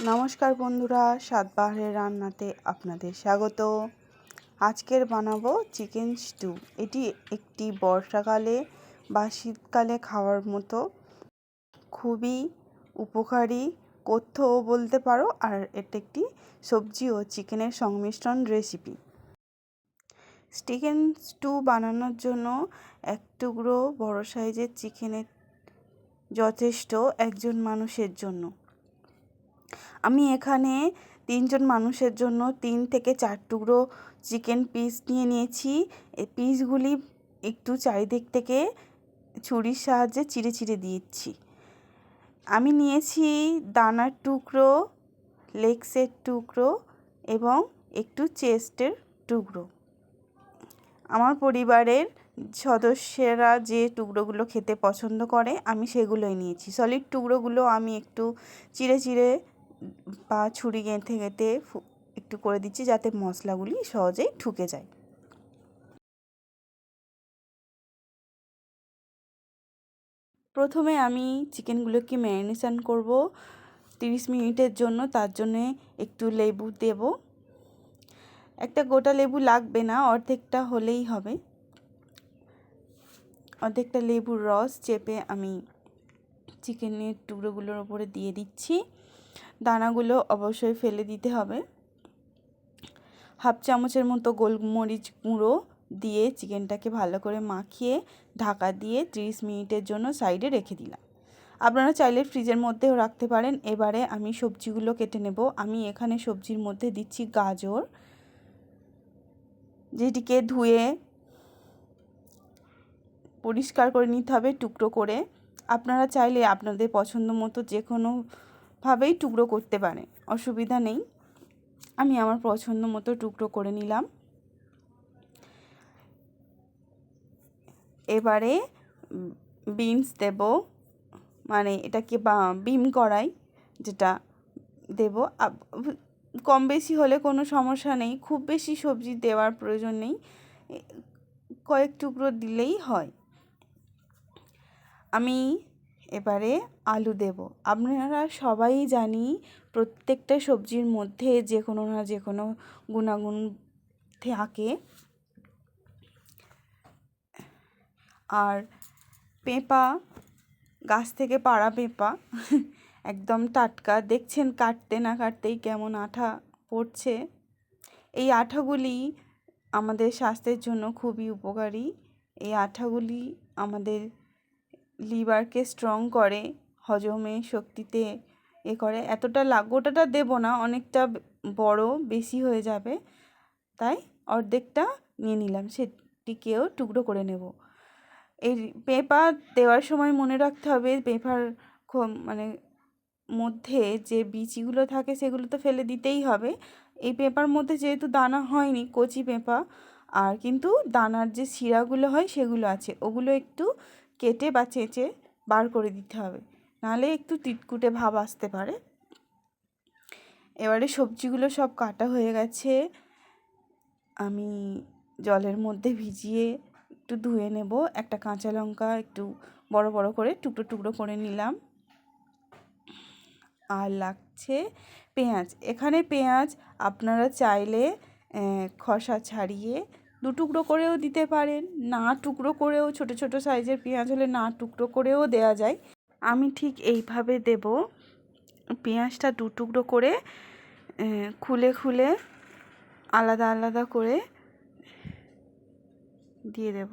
নমস্কার বন্ধুরা, স্বাদবাহারের রান্নাতে আপনাদের স্বাগত। আজকের বানাবো চিকেন স্টু। এটি একটি বর্ষাকালে বা শীতকালে খাওয়ার মতো খুবই উপকারী কথ্যও বলতে পারো, আর এটা একটি সবজি ও চিকেনের সংমিশ্রণ রেসিপি। চিকেন স্টু বানানোর জন্য এক টুকরো বড় সাইজের চিকেনের যথেষ্ট একজন মানুষের জন্য। আমি এখানে 3 জন মানুষের জন্য 3 থেকে 4 টুকরো চিকেন পিস নিয়ে নিয়েছি। এই পিসগুলি একটু চারিদিক থেকে ছুরির সাহায্যে চিড়ে চিড়ে দিচ্ছি। আমি নিয়েছি দানার টুকরো, লেগসের টুকরো এবং একটু চেস্টের টুকরো। আমার পরিবারের সদস্যরা যে টুকরোগুলো খেতে পছন্দ করে আমি সেগুলোই নিয়েছি। সলিড টুকরোগুলো আমি একটু চিড়ে চিড়ে বা ছুরি গেঁথে গেঁথে একটু করে দিচ্ছি, যাতে মশলাগুলি সহজেই ঢুকে যায়। প্রথমে আমি চিকেনগুলোকে ম্যারিনেশন করব 30 মিনিটের জন্য। তার জন্যে একটু লেবু দেব। একটা গোটা লেবু লাগবে না, অর্ধেকটা হলেই হবে। অর্ধেকটা লেবুর রস চেপে আমি চিকেনের টুকরোগুলোর ওপরে দিয়ে দিচ্ছি। দানাগুলো অবশ্যই ফেলে দিতে হবে। হাফ চামচের মতো গোলমরিচ গুঁড়ো দিয়ে চিকেনটাকে ভালো করে মাখিয়ে ঢাকা দিয়ে 30 মিনিটের জন্য সাইডে রেখে দিলাম। আপনারা চাইলে ফ্রিজের মধ্যেও রাখতে পারেন। এবারে আমি সবজিগুলো কেটে নেব। আমি এখানে সবজির মধ্যে দিচ্ছি গাজর, যেটিকে ধুয়ে পরিষ্কার করে নিতে হবে টুকরো করে। আপনারা চাইলে আপনাদের পছন্দ মতো যে কোনোভাবেই টুকরো করতে পারেন, অসুবিধা নেই। আমি আমার পছন্দ মতো টুকরো করে নিলাম। এবারে বিনস দেব, মানে এটাকে বিম কড়াই যেটা দেব। কম বেশি হলে কোনো সমস্যা নেই, খুব বেশি সবজি দেওয়ার প্রয়োজন নেই, কয়েক টুকরো দিলেই হয়। আমি এবারে আলু দেব। আপনারা সবাই জানি প্রত্যেকটা সবজির মধ্যে যে কোনো না যে কোনো গুণাগুণ থাকে। আর পেঁপা, গাছ থেকে পাড়া পেঁপা, একদম টাটকা, দেখছেন কাটতে না কাটতেই কেমন আঠা পড়ছে। এই আঠাগুলি আমাদের স্বাস্থ্যের জন্য খুবই উপকারী। এই আঠাগুলি আমাদের লিভারকে স্ট্রং করে, হজমে শক্তিতে করে। এতটা গোটাটা দেব না, অনেকটা বড় বেশি হয়ে যাবে, তাই অর্ধেকটা নিয়ে নিলাম, সেটিকেও টুকরো করে নেব। এই পেঁপা দেওয়ার সময় মনে রাখতে হবে পেঁপার মানে মধ্যে যে বিচিগুলো থাকে সেগুলো তো ফেলে দিতেই হবে। এই পেঁপার মধ্যে যেহেতু দানা হয়নি, কচি পেঁপা, আর কিন্তু দানার যে শিরাগুলো হয় সেগুলো আছে, ওগুলো একটু কেটে বা চেঁচে বার করে দিতে হবে, নাহলে একটু তিতকুটে ভাব আসতে পারে। এবারে সবজিগুলো সব কাটা হয়ে গেছে। আমি জলের মধ্যে ভিজিয়ে একটু ধুয়ে নেব। একটা কাঁচা লঙ্কা একটু বড় বড় করে টুকরো টুকরো করে নিলাম। আর লাগছে পেঁয়াজ। এখানে পেঁয়াজ আপনারা চাইলে খোসা ছাড়িয়ে 2 টুকরো করেও দিতে পারেন, না টুকরো করেও, ছোট ছোট সাইজের পেঁয়াজ হলে না টুকরো করেও দেয়া যায়। আমি ঠিক এইভাবে দেব। পেঁয়াজটা 2 টুকরো করে খুলে খুলে আলাদা আলাদা করে দিয়ে দেব,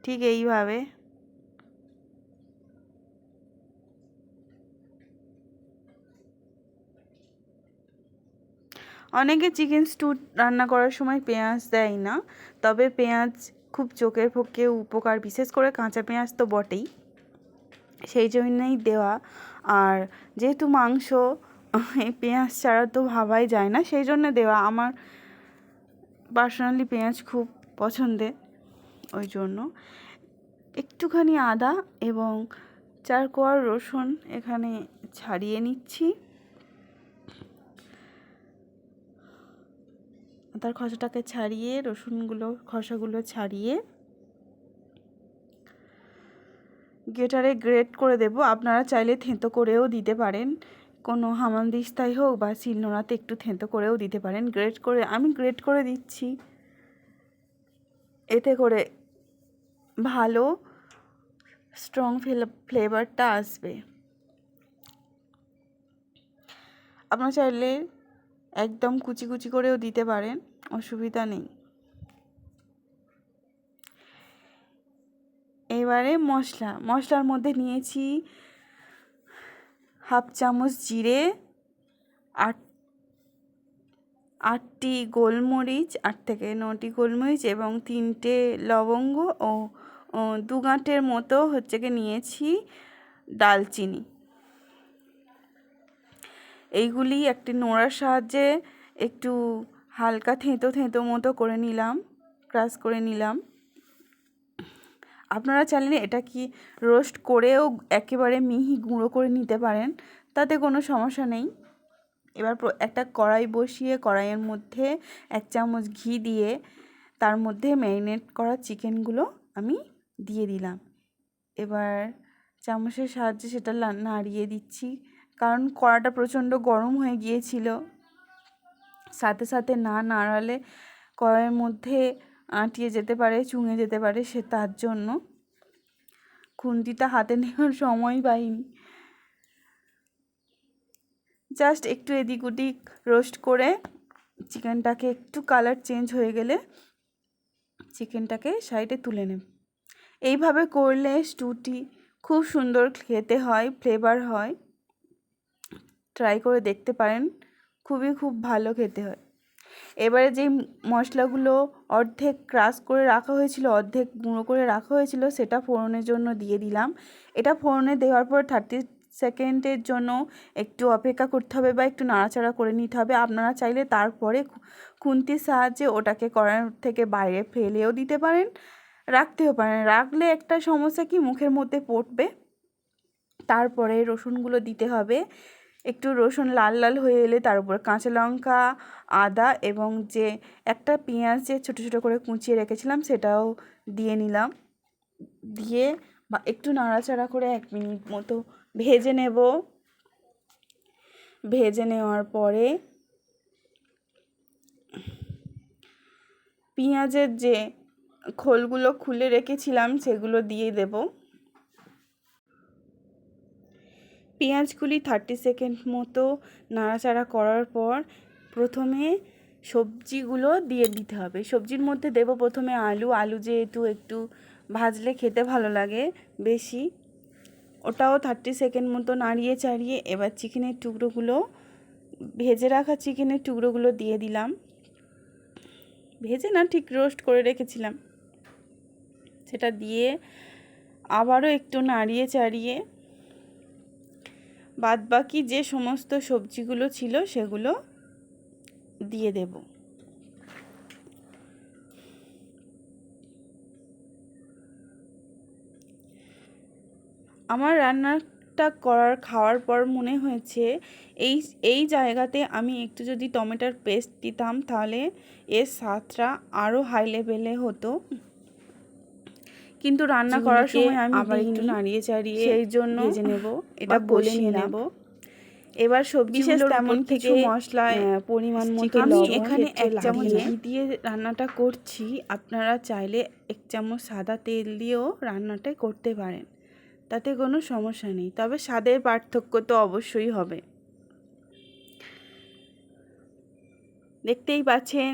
ঠিক এইভাবে। অনেকে চিকেন স্টু রান্না করার সময় পেঁয়াজ দেয় না, তবে পেঁয়াজ খুব চোখের পক্ষে উপকার, বিশেষ করে কাঁচা পেঁয়াজ তো বটেই, সেই জন্যই দেওয়া। আর যেহেতু মাংস এই পেঁয়াজ ছাড়া তো ভাবাই যায় না, সেই জন্য দেওয়া। আমার পার্সোনালি পেঁয়াজ খুব পছন্দের, ওই জন্য। একটুখানি আদা এবং 4 কোয়া রসুন এখানে ছাড়িয়ে নিচ্ছি। তার খোসাটাকে ছাড়িয়ে, খোসাগুলো ছাড়িয়ে গ্রেটারে গ্রেট করে দেব। আপনারা চাইলে থেঁতো করেও দিতে পারেন, কোনো হামানদিস্তায় হোক বা শিলনোড়াতে একটু থেঁতো করেও দিতে পারেন। আমি গ্রেট করে দিচ্ছি, এতে করে ভালো স্ট্রং ফ্লেভারটা আসবে। আপনারা চাইলে একদম কুচি কুচি করেও দিতে পারেন, অসুবিধা নেই। এবারে মশলার মধ্যে নিয়েছি 1/2 চামচ জিরে, 8টি গোলমরিচ, 8 থেকে 9টি গোলমরিচ এবং 3টে লবঙ্গ ও 2 গাঁটের মতো নিয়েছি দালচিনি। এইগুলি একটি নোড়ার সাহায্যে একটু হালকা থেঁতো মতো করে নিলাম, ক্রাশ করে নিলাম। আপনারা চাইলে এটা কি রোস্ট করেও একেবারে মিহি গুঁড়ো করে নিতে পারেন, তাতে কোনো সমস্যা নেই। এবার একটা কড়াই বসিয়ে কড়াইয়ের মধ্যে 1 চামচ ঘি দিয়ে তার মধ্যে ম্যারিনেট করা চিকেনগুলো আমি দিয়ে দিলাম। এবার চামচের সাহায্যে সেটা নাড়িয়ে দিচ্ছি, কারণ কড়াটা প্রচণ্ড গরম হয়ে গিয়েছিল। সাথে সাথে না নাড়ালে কড়াইয়ের মধ্যে আটকে যেতে পারে, চুঙে যেতে পারে, তার জন্য খুন্তিটা হাতে নেওয়ার সময় পাইনি। জাস্ট একটু এদিক ওদিক রোস্ট করে চিকেনটাকে একটু কালার চেঞ্জ হয়ে গেলে চিকেনটাকে সাইডে তুলে নেব। এইভাবে করলে স্টুটি খুব সুন্দর খেতে হয়, ফ্লেভার হয়। ট্রাই করে দেখতে পারেন, খুব ভালো খেতে হয়। এবারে যে মশলাগুলো অর্ধেক ক্রাশ করে রাখা হয়েছিল, অর্ধেক গুঁড়ো করে রাখা হয়েছিল, সেটা ফোড়নের জন্য দিয়ে দিলাম। এটা ফোড়নে দেওয়ার পর 30 সেকেন্ডের জন্য একটু অপেক্ষা করতে হবে বা একটু নাড়াচাড়া করে নিতে হবে। আপনারা চাইলে তারপরে খুন্তির সাহায্যে ওটাকে কড়াই থেকে বাইরে ফেলেও দিতে পারেন, রাখতেও পারেন। রাখলে একটা সমস্যা কি, মুখের মধ্যে পড়বে। তারপরে রসুনগুলো দিতে হবে। একটু রসুন লাল লাল হয়ে এলে তার উপর কাঁচা লঙ্কা, আদা এবং যে একটা পেঁয়াজ যে ছোটো ছোটো করে কুচিয়ে রেখেছিলাম সেটাও দিয়ে নিলাম। দিয়ে একটু নাড়াচাড়া করে 1 মিনিট মতো ভেজে নেব। ভেজে নেওয়ার পরে পেঁয়াজের যে খোলগুলো খুলে রেখেছিলাম সেগুলো দিয়ে দেব। পেঁয়াজগুলি 30 সেকেন্ড মতো নাড়াচাড়া করার পর প্রথমে সবজিগুলো দিয়ে দিতে হবে। সবজির মধ্যে দেব প্রথমে আলু যেহেতু একটু ভাজলে খেতে ভালো লাগে বেশি, ওটাও 30 সেকেন্ড মতো নাড়িয়ে চাড়িয়ে এবার চিকেনের টুকরোগুলো, ভেজে রাখা চিকেনের টুকরোগুলো দিয়ে দিলাম। ভেজে না, ঠিক রোস্ট করে রেখেছিলাম, সেটা দিয়ে আবারও একটু নাড়িয়ে চাড়িয়ে বাদবাকি যে সমস্ত সবজিগুলো ছিল সেগুলো দিয়ে দেব। আমার রান্নাটা খাওয়ার পর মনে হয়েছে এই জায়গাতে আমি একটু যদি টমেটোর পেস্ট দিতাম তাহলে এর স্বাদটা আরও হাই লেভেলে হতো, কিন্তু রান্না করার সময় আমি আবার একটু নাড়িয়ে চাড়িয়ে সেই জন্য ভেজে নেব, এটা বলে নিয়ে নেব। এবার বিশেষ তেমন কিছু মশলায় পরিমাণ মতো আমি এখানে 1 চামচ ঘি দিয়ে রান্নাটা করছি। আপনারা চাইলে 1 চামচ সাদা তেল দিয়েও রান্নাটা করতে পারেন, তাতে কোনো সমস্যা নেই। তবে স্বাদের পার্থক্য তো অবশ্যই হবে। দেখতেই পাচ্ছেন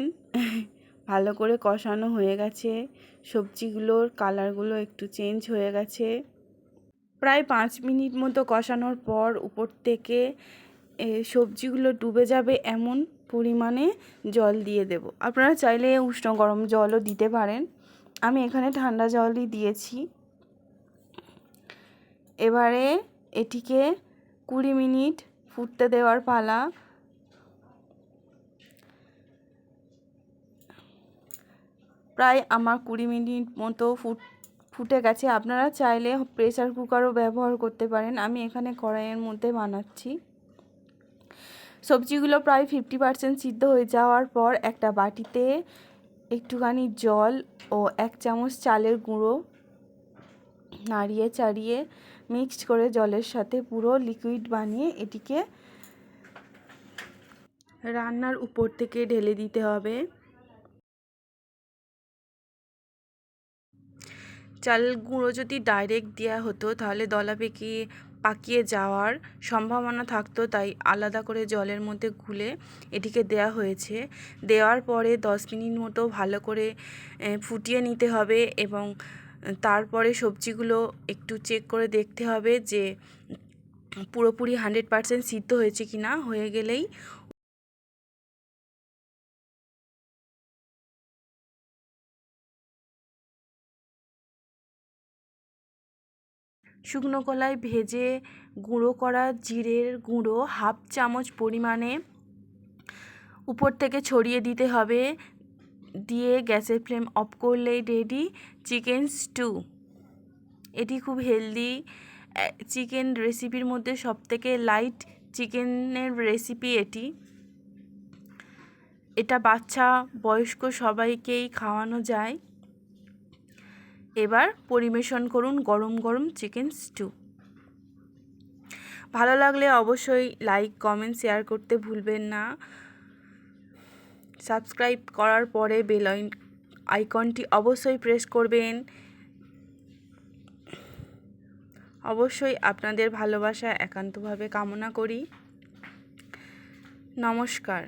ভালো করে কষানো হয়ে গেছে, সবজিগুলোর কালারগুলো একটু চেঞ্জ হয়ে গেছে। প্রায় 5 মিনিট মতো কষানোর পর উপর থেকে সবজিগুলো ডুবে যাবে এমন পরিমাণে জল দিয়ে দেব। আপনারা চাইলে উষ্ণ গরম জলও দিতে পারেন, আমি এখানে ঠান্ডা জলই দিয়েছি। এবারে এটিকে 20 মিনিট ফুটতে দেওয়ার পালা। প্রায় আমার 20 মিনিট মতো ফুটে গেছে। আপনারা চাইলে প্রেসার কুকারও ব্যবহার করতে পারেন, আমি এখানে কড়াইয়ের মধ্যে বানাচ্ছি। সবজিগুলো প্রায় 50% সিদ্ধ হয়ে যাওয়ার পর একটা বাটিতে একটুখানি জল ও 1 চামচ চালের গুঁড়ো নাড়িয়ে চাড়িয়ে মিক্সড করে জলের সাথে পুরো লিকুইড বানিয়ে এটিকে রান্নার উপর থেকে ঢেলে দিতে হবে। চাল গুঁড়ো যদি ডাইরেক্ট দেওয়া হতো তাহলে দলা পাকিয়ে যাওয়ার সম্ভাবনা থাকতো, তাই আলাদা করে জলের মধ্যে গুলে এটিকে দেওয়া হয়েছে। দেওয়ার পরে 10 মিনিট মতো ভালো করে ফুটিয়ে নিতে হবে এবং তারপরে সবজিগুলো একটু চেক করে দেখতে হবে যে পুরোপুরি 100% সিদ্ধ হয়েছে কি না। হয়ে গেলেই শুকনো কলায় ভেজে গুঁড়ো করা জিরের গুঁড়ো 1/2 চামচ পরিমাণে উপর থেকে ছড়িয়ে দিতে হবে। দিয়ে গ্যাসের ফ্লেম অফ করলেই রেডি চিকেন স্টু। এটি খুব হেলদি চিকেন রেসিপির মধ্যে সবথেকে লাইট চিকেনের রেসিপি এটি। এটা বাচ্চা বয়স্ক সবাইকেই খাওয়ানো যায়। এবার পরিবেশন করুন গরম গরম চিকেন স্টু। ভালো লাগলে অবশ্যই লাইক, কমেন্ট, শেয়ার করতে ভুলবেন না। সাবস্ক্রাইব করার পরে বেল আইকনটি অবশ্যই প্রেস করবেন। অবশ্যই আপনাদের ভালোবাসা একান্তভাবে কামনা করি। নমস্কার।